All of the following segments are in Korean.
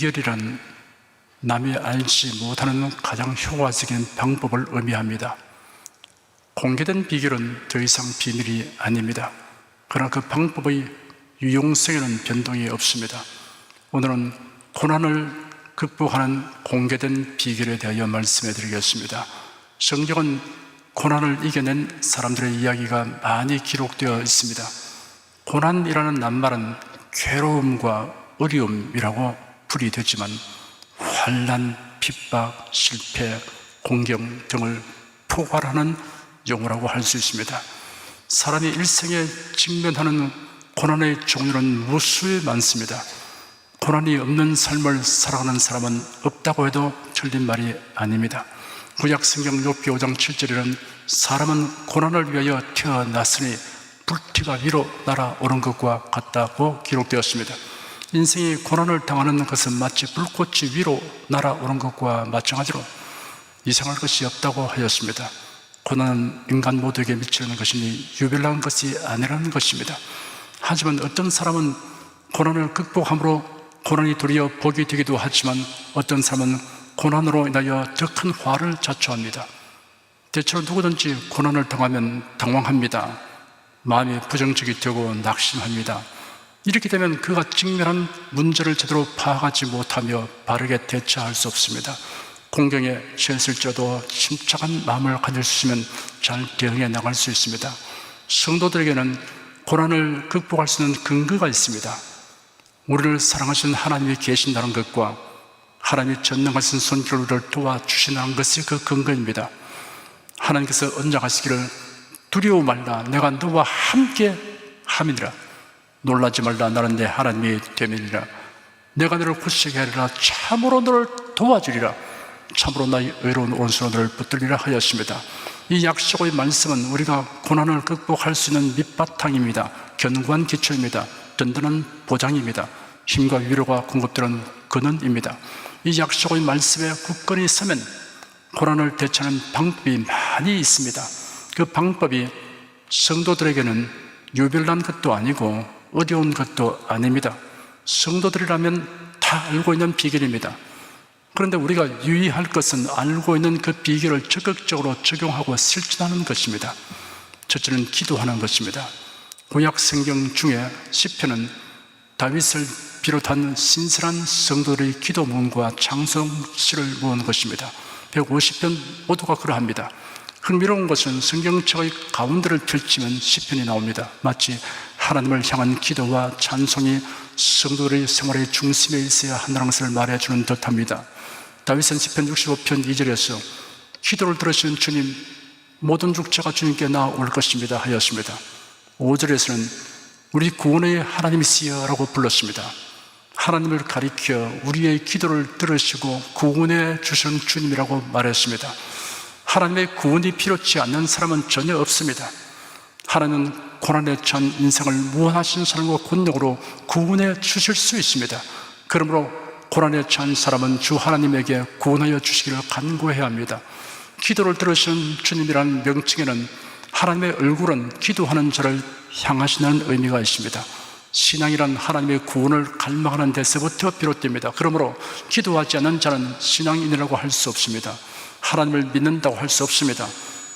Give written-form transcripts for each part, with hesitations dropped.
비결이란 남이 알지 못하는 가장 효과적인 방법을 의미합니다. 공개된 비결은 더 이상 비밀이 아닙니다. 그러나 그 방법의 유용성에는 변동이 없습니다. 오늘은 고난을 극복하는 공개된 비결에 대하여 말씀해 드리겠습니다. 성경은 고난을 이겨낸 사람들의 이야기가 많이 기록되어 있습니다. 고난이라는 낱말은 괴로움과 어려움이라고 풀이되지만 환난, 핍박, 실패, 공경 등을 포괄하는 용어라고 할 수 있습니다. 사람이 일생에 직면하는 고난의 종류는 무수히 많습니다. 고난이 없는 삶을 살아가는 사람은 없다고 해도 틀린 말이 아닙니다. 구약 성경 욥기 5장 7절에는 사람은 고난을 위하여 태어났으니 불티가 위로 날아오는 것과 같다고 기록되었습니다. 인생이 고난을 당하는 것은 마치 불꽃이 위로 날아오는 것과 마찬가지로 이상할 것이 없다고 하였습니다. 고난은 인간 모두에게 미치는 것이니 유별난 것이 아니라는 것입니다. 하지만 어떤 사람은 고난을 극복함으로 고난이 도리어 복이 되기도 하지만 어떤 사람은 고난으로 인하여 더 큰 화를 자초합니다. 대체로 누구든지 고난을 당하면 당황합니다. 마음이 부정적이 되고 낙심합니다. 이렇게 되면 그가 직면한 문제를 제대로 파악하지 못하며 바르게 대처할 수 없습니다. 공경에 처했을지라도 침착한 마음을 가질 수 있으면 잘 대응해 나갈 수 있습니다. 성도들에게는 고난을 극복할 수 있는 근거가 있습니다. 우리를 사랑하시는 하나님이 계신다는 것과 하나님이 전능하신 손길로 우리를 도와주시는 것이 그 근거입니다. 하나님께서 언약하시기를 두려워 말라 내가 너와 함께 함이니라. 놀라지 말라 나는 내 하나님이 됨이니라. 내가 너를 굳세게 하리라. 참으로 너를 도와주리라. 참으로 나의 의로운 오른손으로 너를 붙들리라 하였습니다. 이 약속의 말씀은 우리가 고난을 극복할 수 있는 밑바탕입니다. 견고한 기초입니다. 든든한 보장입니다. 힘과 위로가 공급되는 근원입니다. 이 약속의 말씀에 굳건히 서면 고난을 대처하는 방법이 많이 있습니다. 그 방법이 성도들에게는 유별난 것도 아니고 어려운 것도 아닙니다. 성도들이라면 다 알고 있는 비결입니다. 그런데 우리가 유의할 것은 알고 있는 그 비결을 적극적으로 적용하고 실천하는 것입니다. 첫째는 기도하는 것입니다. 구약 성경 중에 시편은 다윗을 비롯한 신실한 성도들의 기도문과 장성시를 모은 것입니다. 150편 모두가 그러합니다. 흥미로운 것은 성경책의 가운데를 펼치면 시편이 나옵니다. 마치 하나님을 향한 기도와 찬송이 성도들의 생활의 중심에 있어야 한다는 것을 말해주는 듯합니다. 다윗은 시편 65편 2절에서 기도를 들으시는 주님, 모든 죽자가 주님께 나올 것입니다 하였습니다. 5절에서는 우리 구원의 하나님이시여 라고 불렀습니다. 하나님을 가리켜 우리의 기도를 들으시고 구원해 주시는 주님이라고 말했습니다. 하나님의 구원이 필요치 않는 사람은 전혀 없습니다. 하나님은 고난에 처한 인생을 무한하신 사랑과 권능으로 구원해 주실 수 있습니다. 그러므로 고난에 처한 사람은 주 하나님에게 구원하여 주시기를 간구해야 합니다. 기도를 들으시는 주님이라는 명칭에는 하나님의 얼굴은 기도하는 자를 향하시는 의미가 있습니다. 신앙이란 하나님의 구원을 갈망하는 데서부터 비롯됩니다. 그러므로 기도하지 않는 자는 신앙인이라고 할 수 없습니다. 하나님을 믿는다고 할 수 없습니다.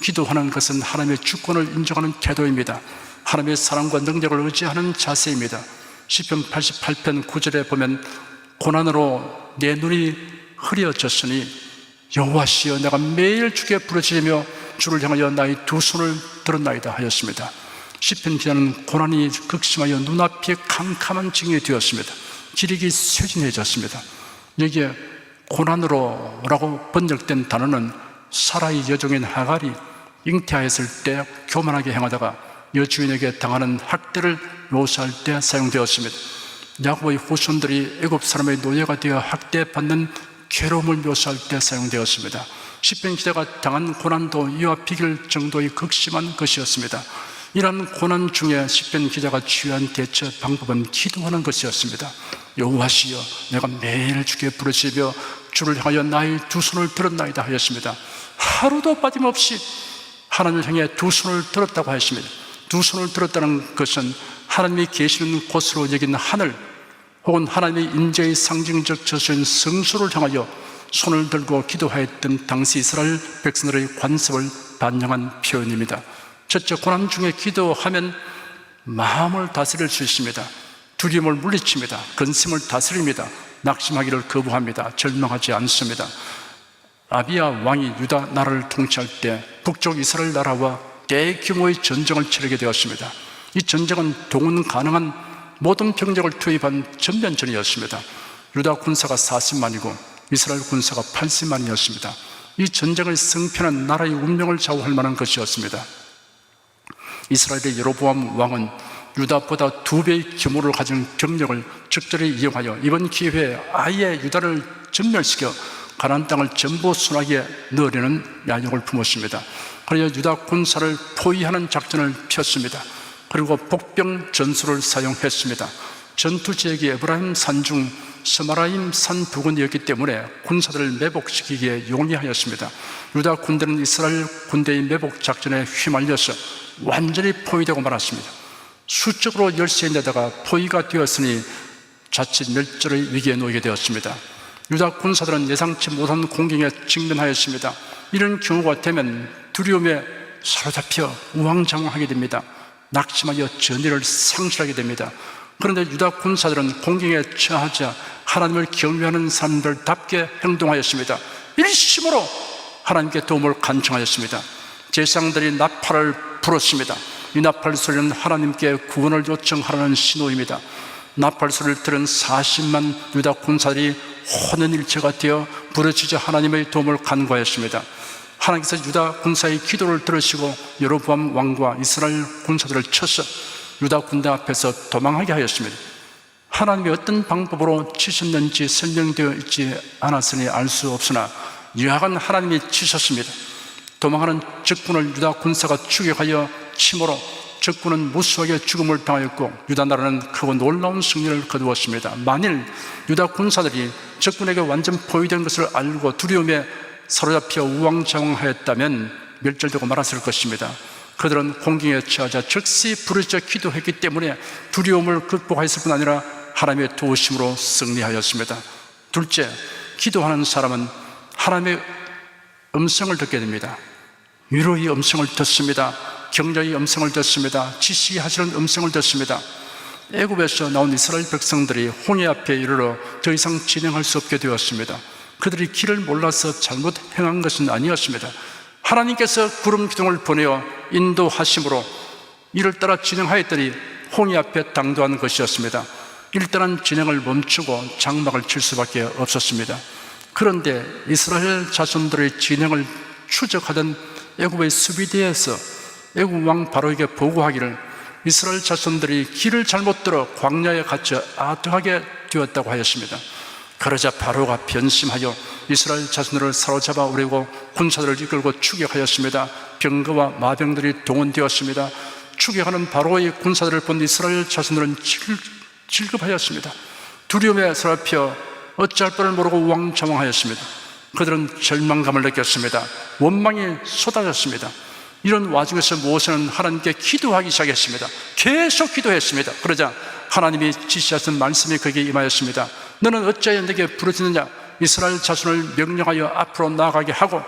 기도하는 것은 하나님의 주권을 인정하는 태도입니다. 하나님의 사랑과 능력을 의지하는 자세입니다. 시편 88편 9절에 보면 고난으로 내 눈이 흐려졌으니 여호와시여 내가 매일 주께 부르짖으며 주를 향하여 나의 두 손을 들었나이다 하였습니다. 시편 기자는 고난이 극심하여 눈앞이 캄캄한 징이 되었습니다. 기력이 쇠진해졌습니다. 여기에 고난으로 라고 번역된 단어는 사라의 여종인 하갈이 잉태하였을 때 교만하게 행하다가 여주인에게 당하는 학대를 묘사할 때 사용되었습니다. 야곱의 후손들이 애굽 사람의 노예가 되어 학대받는 괴로움을 묘사할 때 사용되었습니다. 시편 기자가 당한 고난도 이와 비길 정도의 극심한 것이었습니다. 이러한 고난 중에 시편 기자가 취한 대처 방법은 기도하는 것이었습니다. 여호와시여 내가 매일 주께 부르짖으며 주를 향하여 나의 두 손을 들었나이다 하였습니다. 하루도 빠짐없이 하나님을 향해 두 손을 들었다고 하였습니다. 두 손을 들었다는 것은 하나님이 계시는 곳으로 여긴 하늘, 혹은 하나님의 인재의 상징적 저수인 성소를 향하여 손을 들고 기도하였던 당시 이스라엘 백성들의 관습을 반영한 표현입니다. 첫째, 고난 중에 기도하면 마음을 다스릴 수 있습니다. 두려움을 물리칩니다. 근심을 다스립니다. 낙심하기를 거부합니다. 절망하지 않습니다. 아비야 왕이 유다 나라를 통치할 때 북쪽 이스라엘 나라와 대규모의 전쟁을 치르게 되었습니다. 이 전쟁은 동원 가능한 모든 병력을 투입한 전면전이었습니다. 유다 군사가 40만이고 이스라엘 군사가 80만이었습니다. 이 전쟁의 승패는 나라의 운명을 좌우할 만한 것이었습니다. 이스라엘의 여로보암 왕은 유다보다 2배의 규모를 가진 병력을 적절히 이용하여 이번 기회에 아예 유다를 전멸시켜 가나안 땅을 전부 순하게 넣으려는 야욕을 품었습니다. 그래야 유다 군사를 포위하는 작전을 폈습니다. 그리고 복병 전술을 사용했습니다. 전투 지역이 에브라임 산중 스마라임 산 부근이었기 때문에 군사들을 매복시키기에 용이하였습니다. 유다 군대는 이스라엘 군대의 매복 작전에 휘말려서 완전히 포위되고 말았습니다. 수적으로 열세인데다가 포위가 되었으니 자칫 멸절의 위기에 놓이게 되었습니다. 유다 군사들은 예상치 못한 공격에 직면하였습니다. 이런 경우가 되면 두려움에 사로잡혀 우왕좌왕하게 됩니다. 낙심하여 전의를 상실하게 됩니다. 그런데 유다 군사들은 공격에 처하자 하나님을 경외하는 사람들답게 행동하였습니다. 일심으로 하나님께 도움을 간청하였습니다. 제사장들이 나팔을 불었습니다. 이 나팔 소리는 하나님께 구원을 요청하라는 신호입니다. 나팔 소리를 들은 40만 유다 군사들이 혼연일체가 되어 부르짖어 하나님의 도움을 간구하였습니다. 하나님께서 유다 군사의 기도를 들으시고 여로보암 왕과 이스라엘 군사들을 쳐서 유다 군대 앞에서 도망하게 하였습니다. 하나님이 어떤 방법으로 치셨는지 설명되어 있지 않았으니 알 수 없으나 유학은 하나님이 치셨습니다. 도망하는 적군을 유다 군사가 추격하여 침으로 적군은 무수하게 죽음을 당하였고 유다 나라는 크고 놀라운 승리를 거두었습니다. 만일 유다 군사들이 적군에게 완전 포위된 것을 알고 두려움에 사로잡혀 우왕좌왕하였다면 멸절되고 말았을 것입니다. 그들은 공경에 처하자 즉시 부르짖어 기도했기 때문에 두려움을 극복하였을 뿐 아니라 하나님의 도우심으로 승리하였습니다. 둘째, 기도하는 사람은 하나님의 음성을 듣게 됩니다. 위로의 음성을 듣습니다. 격려의 음성을 듣습니다. 지시하시는 음성을 듣습니다. 애굽에서 나온 이스라엘 백성들이 홍해 앞에 이르러 더 이상 진행할 수 없게 되었습니다. 그들이 길을 몰라서 잘못 행한 것은 아니었습니다. 하나님께서 구름 기둥을 보내어 인도하심으로 이를 따라 진행하였더니 홍해 앞에 당도한 것이었습니다. 일단은 진행을 멈추고 장막을 칠 수밖에 없었습니다. 그런데 이스라엘 자손들의 진행을 추적하던 애굽의 수비대에서 애굽 왕 바로에게 보고하기를 이스라엘 자손들이 길을 잘못 들어 광야에 갇혀 아득하게 되었다고 하였습니다. 그러자 바로가 변심하여 이스라엘 자손들을 사로잡아 오려고 군사들을 이끌고 추격하였습니다. 병거와 마병들이 동원되었습니다. 추격하는 바로의 군사들을 본 이스라엘 자손들은 질급하였습니다. 두려움에 사로잡혀 어찌할 바를 모르고 우왕좌왕하였습니다. 그들은 절망감을 느꼈습니다. 원망이 쏟아졌습니다. 이런 와중에서 모세는 하나님께 기도하기 시작했습니다. 계속 기도했습니다. 그러자 하나님이 지시하신 말씀이 그에게 임하였습니다. 너는 어찌하여 내게 부르짖느냐? 이스라엘 자손을 명령하여 앞으로 나아가게 하고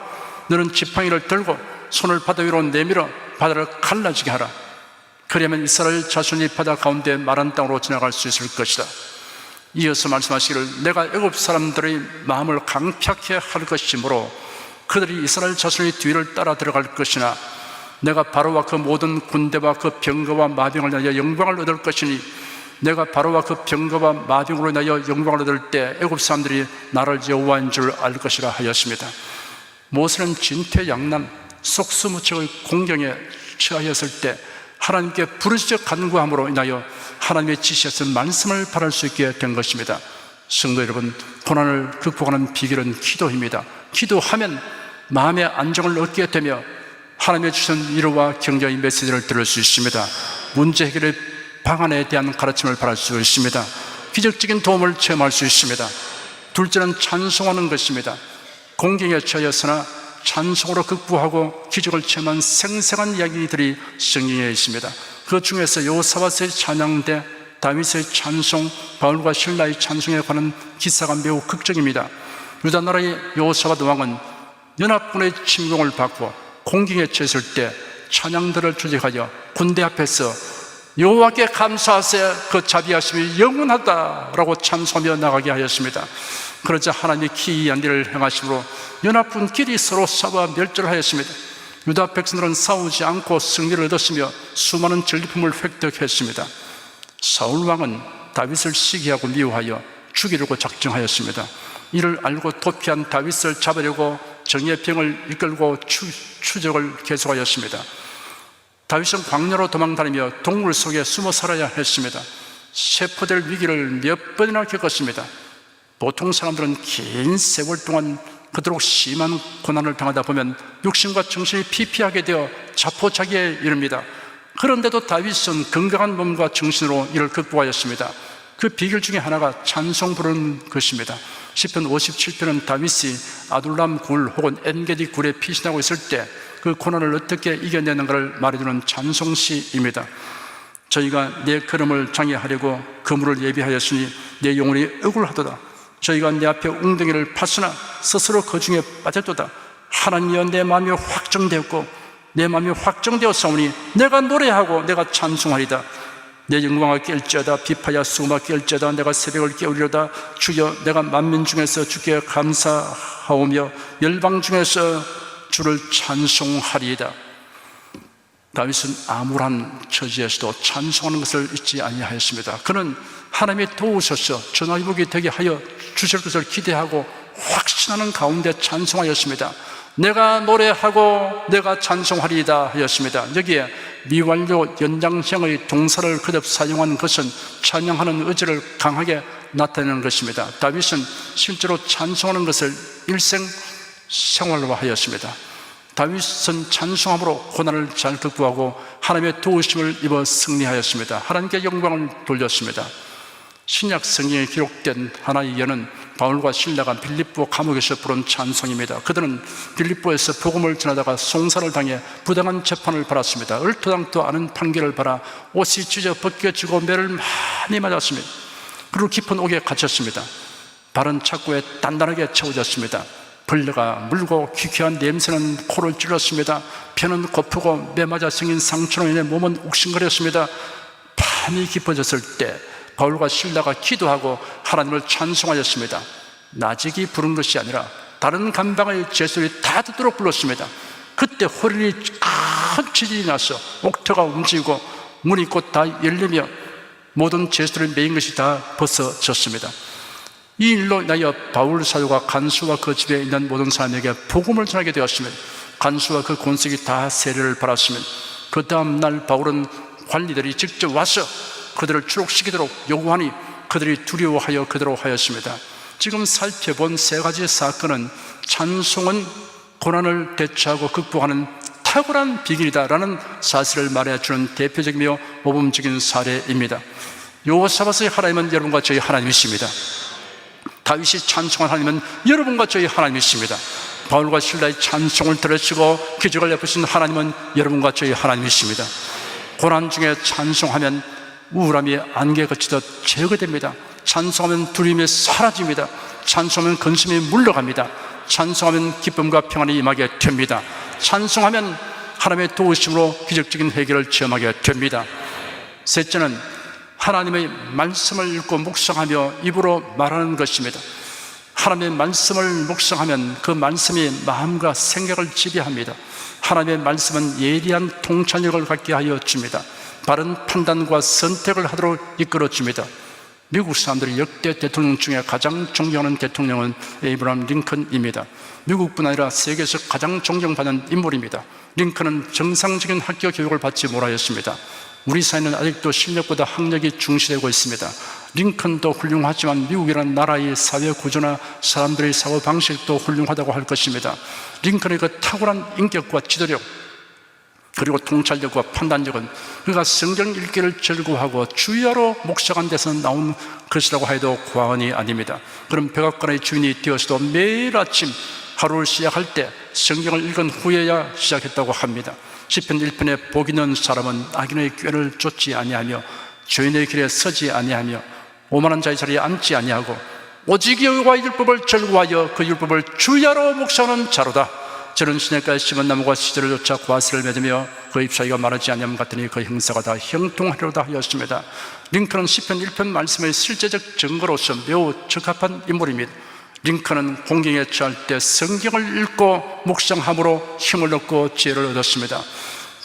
너는 지팡이를 들고 손을 바다 위로 내밀어 바다를 갈라지게 하라. 그러면 이스라엘 자손이 바다 가운데 마른 땅으로 지나갈 수 있을 것이다. 이어서 말씀하시기를 내가 애굽 사람들의 마음을 강팍해 할 것이므로 그들이 이스라엘 자손의 뒤를 따라 들어갈 것이나 내가 바로와 그 모든 군대와 그 병거와 마병을 위하여 영광을 얻을 것이니 내가 바로와 그 병거와 마병으로 인하여 영광을 얻을 때 애굽 사람들이 나를 여호와인 줄 알 것이라 하였습니다. 모세는 진퇴양난 속수무책의 공경에 처하였을 때 하나님께 부르짖어 간구함으로 인하여 하나님의 지시하신 말씀을 바랄 수 있게 된 것입니다. 성도 여러분, 고난을 극복하는 비결은 기도입니다. 기도하면 마음의 안정을 얻게 되며 하나님의 주신 위로와 격려의 메시지를 들을 수 있습니다. 문제 해결의 방안에 대한 가르침을 받을 수 있습니다. 기적적인 도움을 체험할 수 있습니다. 둘째는 찬송하는 것입니다. 공경에 처하였으나 찬송으로 극복하고 기적을 체험한 생생한 이야기들이 성경에 있습니다. 그 중에서 여호사밧의 찬양대, 다윗의 찬송, 바울과 실라의 찬송에 관한 기사가 매우 극적입니다. 유다 나라의 여호사밧 왕은 연합군의 침공을 받고 공경에 처했을 때 찬양들을 조직하여 군대 앞에서 여호와께 감사하세, 그 자비하심이 영원하다라고 찬송하며 나가게 하였습니다. 그러자 하나님의 기이한 일을 행하심으로 연합군끼리 서로 싸워 멸절하였습니다. 유다 백성들은 싸우지 않고 승리를 얻었으며 수많은 전리품을 획득했습니다. 사울 왕은 다윗을 시기하고 미워하여 죽이려고 작정하였습니다. 이를 알고 도피한 다윗을 잡으려고 정의의 병을 이끌고 추적을 계속하였습니다. 다윗은 광야로 도망다니며 동물 속에 숨어 살아야 했습니다. 세포될 위기를 몇 번이나 겪었습니다. 보통 사람들은 긴 세월 동안 그토록 심한 고난을 당하다 보면 육신과 정신이 피폐하게 되어 자포자기에 이릅니다. 그런데도 다윗은 건강한 몸과 정신으로 이를 극복하였습니다. 그 비결 중에 하나가 찬송 부르는 것입니다. 시편 57편은 다윗이 아둘람 굴 혹은 엔게디 굴에 피신하고 있을 때 그 고난을 어떻게 이겨내는가를 말해주는 찬송시입니다. 저희가 내 걸음을 장애하려고 그물을 예비하였으니 내 영혼이 억울하도다. 저희가 내 앞에 웅덩이를 팠으나 스스로 그 중에 빠졌도다. 하나님이여, 내 마음이 확정되었고 내 마음이 확정되었사오니 내가 노래하고 내가 찬송하리다. 내 영광을 깰지어다. 비파야 수금아 깰지어다. 내가 새벽을 깨우리로다. 주여, 내가 만민 중에서 주께 감사하오며 열방 중에서 주를 찬송하리이다. 다윗은 암울한 처지에서도 찬송하는 것을 잊지 아니하였습니다. 그는 하나님이 도우셔서 전화위복이 되게 하여 주실 것을 기대하고 확신하는 가운데 찬송하였습니다. 내가 노래하고 내가 찬송하리이다 하였습니다. 여기에 미완료 연장형의 동사를 거듭 사용한 것은 찬양하는 의지를 강하게 나타내는 것입니다. 다윗은 실제로 찬송하는 것을 일생 생활화하였습니다. 다윗은 찬송함으로 고난을 잘 극복하고 하나님의 도우심을 입어 승리하였습니다. 하나님께 영광을 돌렸습니다. 신약 성경에 기록된 하나의 예는 바울과 실라가 빌립보 감옥에서 부른 찬송입니다. 그들은 빌립보에서 복음을 전하다가 송사를 당해 부당한 재판을 받았습니다. 얼토당토 않은 판결을 받아 옷이 찢어 벗겨지고 매를 많이 맞았습니다. 그리고 깊은 옥에 갇혔습니다. 발은 착고에 단단하게 채워졌습니다. 벌레가 물고 기괴한 냄새는 코를 찔렀습니다. 폐는 고프고 매맞아 생긴 상처로 인해 몸은 욱신거렸습니다. 밤이 깊어졌을 때 바울과 실라가 기도하고 하나님을 찬송하였습니다. 나직이 부른 것이 아니라 다른 감방의 제소리 다 듣도록 불렀습니다. 그때 호련히 큰 지진이 나서 옥토가 움직이고 문이 곧 다 열리며 모든 제소리를 메인 것이 다 벗어졌습니다. 이 일로 인하여 바울 사도가 간수와 그 집에 있는 모든 사람에게 복음을 전하게 되었으면 간수와 그 권색이 다 세례를 받았으면 그 다음 날 바울은 관리들이 직접 와서 그들을 추록시키도록 요구하니 그들이 두려워하여 그대로 하였습니다. 지금 살펴본 세 가지 사건은 찬송은 고난을 대처하고 극복하는 탁월한 비결이다라는 사실을 말해주는 대표적이며 모범적인 사례입니다. 여호사밧의 하나님은 여러분과 저희 하나님이십니다. 다윗이 찬송한 하나님은 여러분과 저희 하나님이십니다. 바울과 실라의 찬송을 들으시고 기적을 베푸신 하나님은 여러분과 저희 하나님이십니다. 고난 중에 찬송하면 우울함이 안개 거치듯 제거됩니다. 찬송하면 두려움이 사라집니다. 찬송하면 근심이 물러갑니다. 찬송하면 기쁨과 평안이 임하게 됩니다. 찬송하면 하나님의 도우심으로 기적적인 해결을 체험하게 됩니다. 셋째는 하나님의 말씀을 읽고 묵상하며 입으로 말하는 것입니다. 하나님의 말씀을 묵상하면 그 말씀이 마음과 생각을 지배합니다. 하나님의 말씀은 예리한 통찰력을 갖게 하여 줍니다. 바른 판단과 선택을 하도록 이끌어 줍니다. 미국 사람들이 역대 대통령 중에 가장 존경하는 대통령은 에이브라함 링컨입니다. 미국뿐 아니라 세계에서 가장 존경받는 인물입니다. 링컨은 정상적인 학교 교육을 받지 못하였습니다. 우리 사회는 아직도 실력보다 학력이 중시되고 있습니다. 링컨도 훌륭하지만 미국이라는 나라의 사회 구조나 사람들의 사고 방식도 훌륭하다고 할 것입니다. 링컨의 그 탁월한 인격과 지도력 그리고 통찰력과 판단력은 그가 성경 읽기를 즐거워하고 주야로 묵상한 데서 나온 것이라고 해도 과언이 아닙니다. 그럼 백악관의 주인이 되어서도 매일 아침 하루를 시작할 때 성경을 읽은 후에야 시작했다고 합니다. 시편 1편에 복 있는 사람은 악인의 꾀를 쫓지 아니하며 죄인의 길에 서지 아니하며 오만한 자의 자리에 앉지 아니하고 오직 여호와의 율법을 절구하여 그 율법을 주야로 묵상하는 자로다. 저는 시냇가에 심은 나무가 시절을 쫓아 과실을 맺으며 그 잎사귀가 마르지 아니함 같으니 그 형사가 다 형통하리로다 하였습니다. 링컨은 시편 1편 말씀의 실제적 증거로서 매우 적합한 인물입니다. 링컨은 공경에 처할 때 성경을 읽고 묵상함으로 힘을 얻고 지혜를 얻었습니다.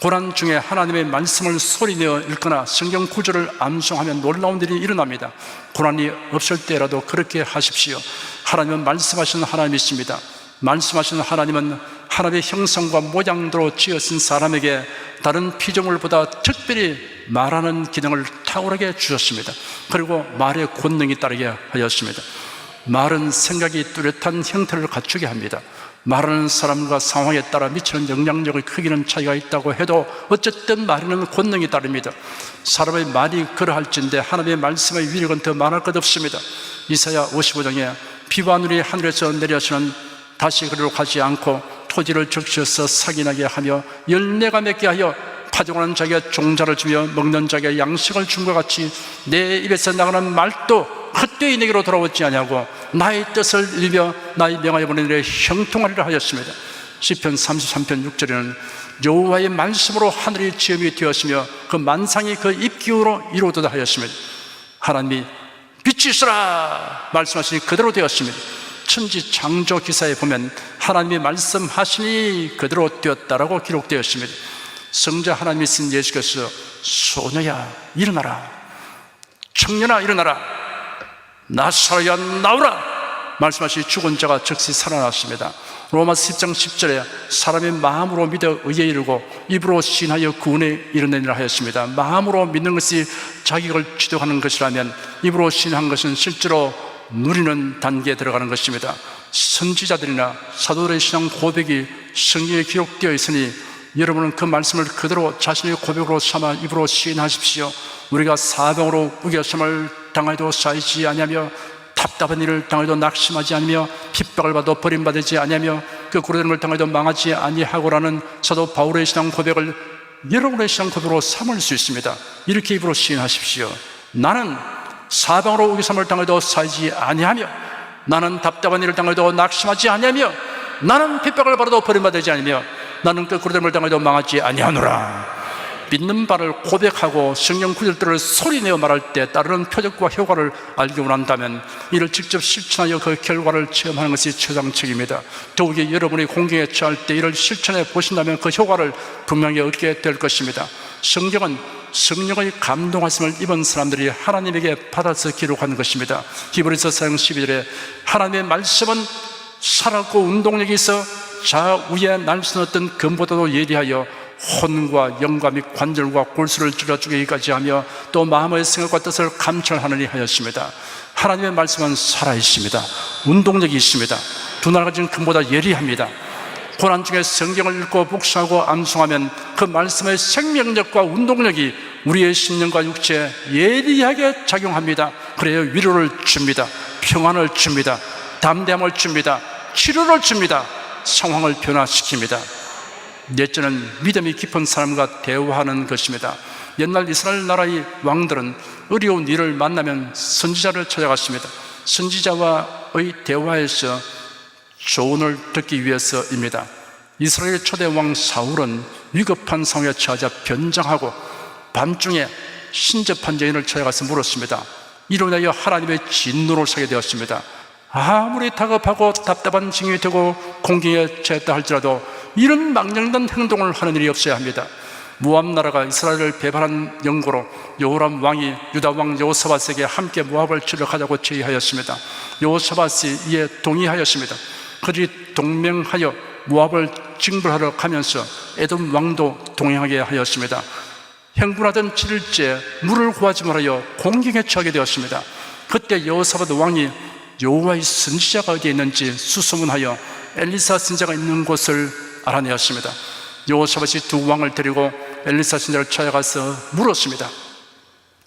고난 중에 하나님의 말씀을 소리내어 읽거나 성경 구절을 암송하면 놀라운 일이 일어납니다. 고난이 없을 때라도 그렇게 하십시오. 하나님은 말씀하시는 하나님이십니다. 말씀하시는 하나님은 하나님의 형상과 모양대로 지으신 사람에게 다른 피조물보다 특별히 말하는 기능을 탁월하게 주셨습니다. 그리고 말의 권능이 따르게 하였습니다. 말은 생각이 뚜렷한 형태를 갖추게 합니다. 말하는 사람과 상황에 따라 미치는 영향력의 크기는 차이가 있다고 해도 어쨌든 말에는 권능이 따릅니다. 사람의 말이 그러할진데 하나님의 말씀의 위력은 더 말할 것 없습니다. 이사야 55장에 비와 눈이 하늘에서 내려서는 다시 그리로 가지 않고 토지를 적셔서 싹이 나게 하며 열매가 맺게 하여 파종하는 자에게 종자를 주며 먹는 자에게 양식을 준 것 같이 내 입에서 나가는 말도 헛되이 내게로 돌아오지 아니하고 나의 뜻을 이루며 나의 명하여 보낸 일에 형통하리라 하였습니다. 시편 33편 6절에는 여호와의 말씀으로 하늘이 지음이 되었으며 그 만상이 그 입기후로 이루어지다 하였습니다. 하나님이 빛이 있으라 말씀하시니 그대로 되었습니다. 천지 창조 기사에 보면 하나님이 말씀하시니 그대로 되었다라고 기록되었습니다. 성자 하나님이 쓴 예수께서 소녀야 일어나라, 청년아 일어나라, 나사로야 나오라 말씀하시 죽은 자가 즉시 살아났습니다. 로마서 10장 10절에 사람의 마음으로 믿어 의에 이르고 입으로 시인하여 구원에 이르느니라 하였습니다. 마음으로 믿는 것이 자격을 지도하는 것이라면 입으로 시인한 것은 실제로 누리는 단계에 들어가는 것입니다. 선지자들이나 사도들의 신앙 고백이 성경에 기록되어 있으니 여러분은 그 말씀을 그대로 자신의 고백으로 삼아 입으로 시인하십시오. 우리가 사병으로 우겨섬을 당하여도 쌓이지 아니하며 답답한 일을 당하여도 낙심하지 아니하며 핍박을 받아 버림받지 아니하며 그 고려되는 걸 당하여도 망하지 아니하고라는 사도 바울의 신앙 고백을 여러분의 신앙 고백으로 삼을 수 있습니다. 이렇게 입으로 시인하십시오. 나는 사방으로 우겨섬을 당해도 쌓이지 아니하며 나는 답답한 일을 당해도 낙심하지 아니하며 나는 핍박을 받아도 버림받지 아니하며 나는 거꾸로 됨을 당해도 망하지 아니하노라. 믿는 바를 고백하고 성경 구절들을 소리내어 말할 때 따르는 표적과 효과를 알기 원한다면 이를 직접 실천하여 그 결과를 체험하는 것이 최상책입니다. 더욱이 여러분이 공경에 처할 때 이를 실천해 보신다면 그 효과를 분명히 얻게 될 것입니다. 성경은 성령의 감동하심을 입은 사람들이 하나님에게 받아서 기록한 것입니다. 히브리서 4장 12절에 하나님의 말씀은 살았고 운동력이 있어 좌우에 날 수는 어떤 금보다도 예리하여 혼과 영과 및 관절과 골수를 찔러 죽이기까지 하며 또 마음의 생각과 뜻을 감찰하느니 하였습니다. 하나님의 말씀은 살아있습니다. 운동력이 있습니다. 두 나라 가진 금보다 예리합니다. 고난 중에 성경을 읽고 묵상하고 암송하면 그 말씀의 생명력과 운동력이 우리의 심령과 육체에 예리하게 작용합니다. 그래야 위로를 줍니다. 평안을 줍니다. 담대함을 줍니다. 치료를 줍니다. 상황을 변화시킵니다. 넷째는 믿음이 깊은 사람과 대화하는 것입니다. 옛날 이스라엘 나라의 왕들은 어려운 일을 만나면 선지자를 찾아갔습니다. 선지자와의 대화에서 조언을 듣기 위해서입니다. 이스라엘 초대 왕 사울은 위급한 상황에 처하자 변장하고 밤중에 신접한 여인을 찾아가서 물었습니다. 이로 인하여 하나님의 진노를 사게 되었습니다. 아무리 다급하고 답답한 징이 되고 공경에 처했다 할지라도 이런 망령된 행동을 하는 일이 없어야 합니다. 모압 나라가 이스라엘을 배반한 연고로 여호람 왕이 유다 왕 여호사밧에게 함께 모압을 추격하자고 제의하였습니다. 여호사밧이 이에 동의하였습니다. 그들이 동맹하여 모압을 징벌하러 가면서 에돔 왕도 동행하게 하였습니다. 행군하던 7일째 물을 구하지 말하여 공경에 처하게 되었습니다. 그때 여호사밧 왕이 여호와의 선지자가 어디에 있는지 수소문하여 엘리사 선지자가 있는 곳을 알아내었습니다. 여호사밧이 두 왕을 데리고 엘리사 선지자를 찾아가서 물었습니다.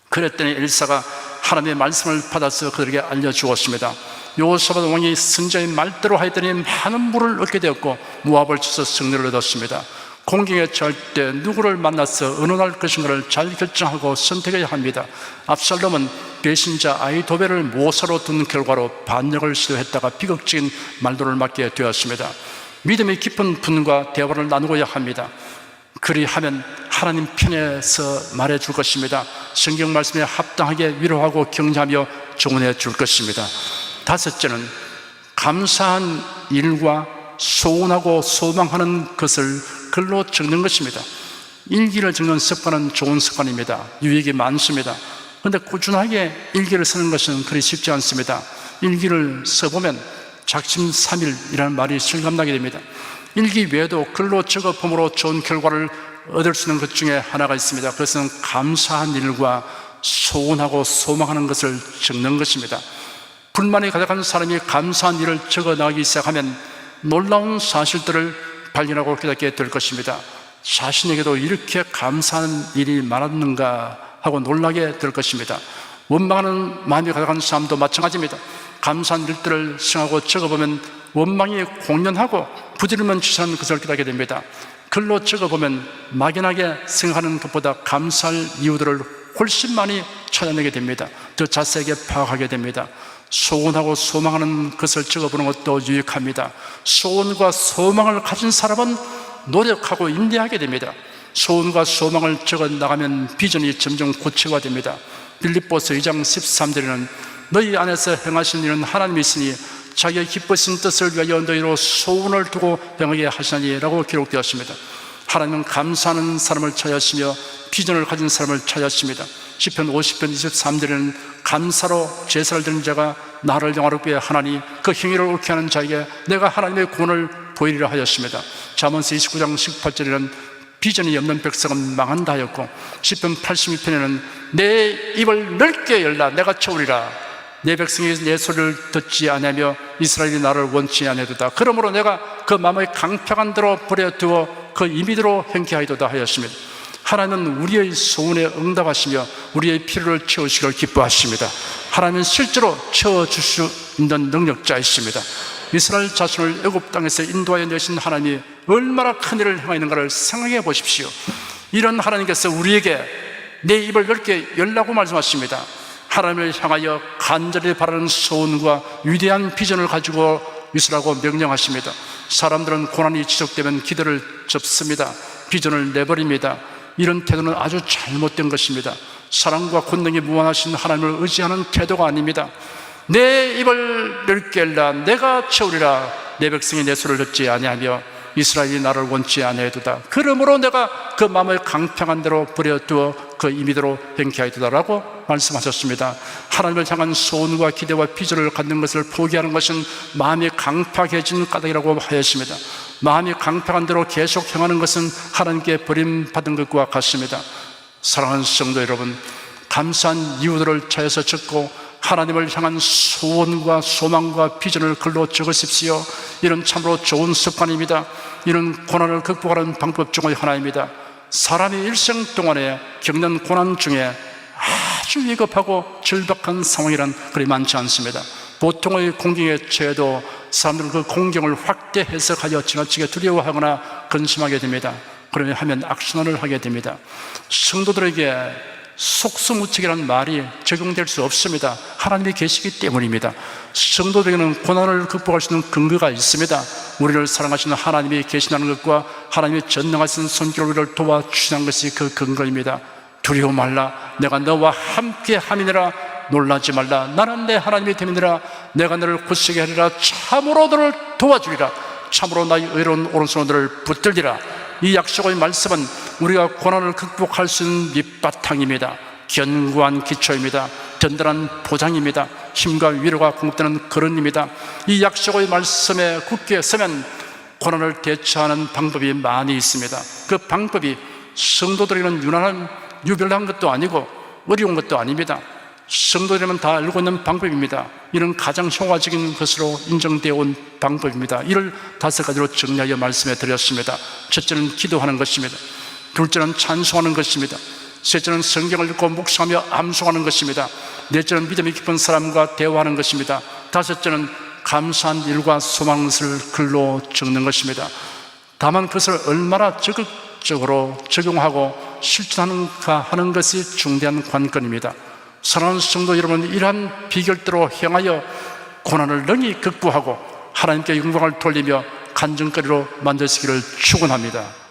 그랬더니 엘리사가 하나님의 말씀을 받아서 그들에게 알려주었습니다. 여호사밧 왕이 선지자의 말대로 하였더니 많은 물을 얻게 되었고 모압을 쳐서 승리를 얻었습니다. 공경에 처할 때 누구를 만나서 어느 날 것인가를 잘 결정하고 선택해야 합니다. 압살롬은 배신자 아히도벨을 모사로 둔 결과로 반역을 시도했다가 비극적인 말도를 맞게 되었습니다. 믿음이 깊은 분과 대화를 나누어야 합니다. 그리하면 하나님 편에서 말해줄 것입니다. 성경 말씀에 합당하게 위로하고 격려하며 조언해 줄 것입니다. 다섯째는 감사한 일과 소원하고 소망하는 것을 글로 적는 것입니다. 일기를 적는 습관은 좋은 습관입니다. 유익이 많습니다. 그런데 꾸준하게 일기를 쓰는 것은 그리 쉽지 않습니다. 일기를 써보면 작심삼일이라는 말이 실감나게 됩니다. 일기 외에도 글로 적어봄으로 좋은 결과를 얻을 수 있는 것 중에 하나가 있습니다. 그것은 감사한 일과 소원하고 소망하는 것을 적는 것입니다. 불만이 가득한 사람이 감사한 일을 적어 나가기 시작하면 놀라운 사실들을 발견하고 깨닫게 될 것입니다. 자신에게도 이렇게 감사한 일이 많았는가 하고 놀라게 될 것입니다. 원망하는 마음이 가득한 사람도 마찬가지입니다. 감사한 일들을 생각하고 적어보면 원망이 공연하고 부지런한 취사하는 것을 깨닫게 됩니다. 글로 적어보면 막연하게 생각하는 것보다 감사할 이유들을 훨씬 많이 찾아내게 됩니다. 더 자세하게 파악하게 됩니다. 소원하고 소망하는 것을 적어보는 것도 유익합니다. 소원과 소망을 가진 사람은 노력하고 인내하게 됩니다. 소원과 소망을 적어 나가면 비전이 점점 구체화됩니다. 빌립보서 2장 13절에는 너희 안에서 행하신 일은 하나님이 있으니 자기가 기쁘신 뜻을 위하여 너희로 소원을 두고 행하게 하시나니 라고 기록되었습니다. 하나님은 감사하는 사람을 찾으시며 비전을 가진 사람을 찾으십니다. 시편 50편 23절에는 감사로 제사를 드리는 자가 나를 영화롭게 하나니 그 행위를 옳게 하는 자에게 내가 하나님의 구원을 보이리라 하였습니다. 잠언서 29장 18절에는 비전이 없는 백성은 망한다 하였고, 시편 82편에는 내 입을 넓게 열라 내가 채우리라. 내 백성이 내 소리를 듣지 아니하며 이스라엘이 나를 원치 아니하도다. 그러므로 내가 그 마음의 강팍한 대로 버려두어 그 임의대로 행케하리도다 하였습니다. 하나님은 우리의 소원에 응답하시며 우리의 필요를 채우시기를 기뻐하십니다. 하나님은 실제로 채워줄 수 있는 능력자이십니다. 이스라엘 자손을 애굽 땅에서 인도하여 내신 하나님이 얼마나 큰 일을 행하였는가를 생각해 보십시오. 이런 하나님께서 우리에게 내 입을 넓게 열라고 말씀하십니다. 하나님을 향하여 간절히 바라는 소원과 위대한 비전을 가지고 있으라고 명령하십니다. 사람들은 고난이 지속되면 기도를 접습니다. 비전을 내버립니다. 이런 태도는 아주 잘못된 것입니다. 사랑과 권능이 무한하신 하나님을 의지하는 태도가 아닙니다. 내 입을 넓게 열라 내가 채우리라. 내 백성이 내 소리를 듣지 아니하며 이스라엘이 나를 원치 아니하도다. 그러므로 내가 그 마음을 강평한 대로 버려두어 그 임의대로 행케하리도다라고 말씀하셨습니다. 하나님을 향한 소원과 기대와 비전을 갖는 것을 포기하는 것은 마음이 강팍해진 까닭이라고 하였습니다. 마음이 강팍한 대로 계속 행하는 것은 하나님께 버림받은 것과 같습니다. 사랑하는 성도 여러분, 감사한 이유들을 찾아서 적고 하나님을 향한 소원과 소망과 비전을 글로 적으십시오. 이런 참으로 좋은 습관입니다. 이런 고난을 극복하는 방법 중의 하나입니다. 사람이 일생 동안에 겪는 고난 중에 아주 위급하고 절박한 상황이란 그리 많지 않습니다. 보통의 공경에 처해도 사람들은 그 공경을 확대 해석하여 지나치게 두려워하거나 근심하게 됩니다. 그러면 하면 악순환을 하게 됩니다. 성도들에게 속수무책이라는 말이 적용될 수 없습니다. 하나님이 계시기 때문입니다. 성도들에게는 고난을 극복할 수 있는 근거가 있습니다. 우리를 사랑하시는 하나님이 계시다는 것과 하나님의 전능하신 손길로 우리를 도와주시는 것이 그 근거입니다. 두려워 말라 내가 너와 함께 함이니라. 놀라지 말라 나는 내 하나님이 됨이니라. 내가 너를 굳세게 하리라. 참으로 너를 도와주리라. 참으로 나의 의로운 오른손으로 너를 붙들리라. 이 약속의 말씀은 우리가 고난을 극복할 수 있는 밑바탕입니다. 견고한 기초입니다. 든든한 보장입니다. 힘과 위로가 공급되는 근원입니다. 이 약속의 말씀에 굳게 서면 고난을 대처하는 방법이 많이 있습니다. 그 방법이 성도들에게는 유별난 것도 아니고 어려운 것도 아닙니다. 성도들은 다 알고 있는 방법입니다. 이는 가장 효과적인 것으로 인정되어 온 방법입니다. 이를 5가지로 정리하여 말씀해 드렸습니다. 첫째는 기도하는 것입니다. 둘째는 찬송하는 것입니다. 셋째는 성경을 읽고 묵상하며 암송하는 것입니다. 넷째는 믿음이 깊은 사람과 대화하는 것입니다. 다섯째는 감사한 일과 소망을 글로 적는 것입니다. 다만 그것을 얼마나 적극적으로 적용하고 실천하는가 하는 것이 중대한 관건입니다. 사랑하는 성도 여러분, 이러한 비결대로 행하여 고난을 능히 극복하고 하나님께 영광을 돌리며 간증거리로 만드시기를 축원합니다.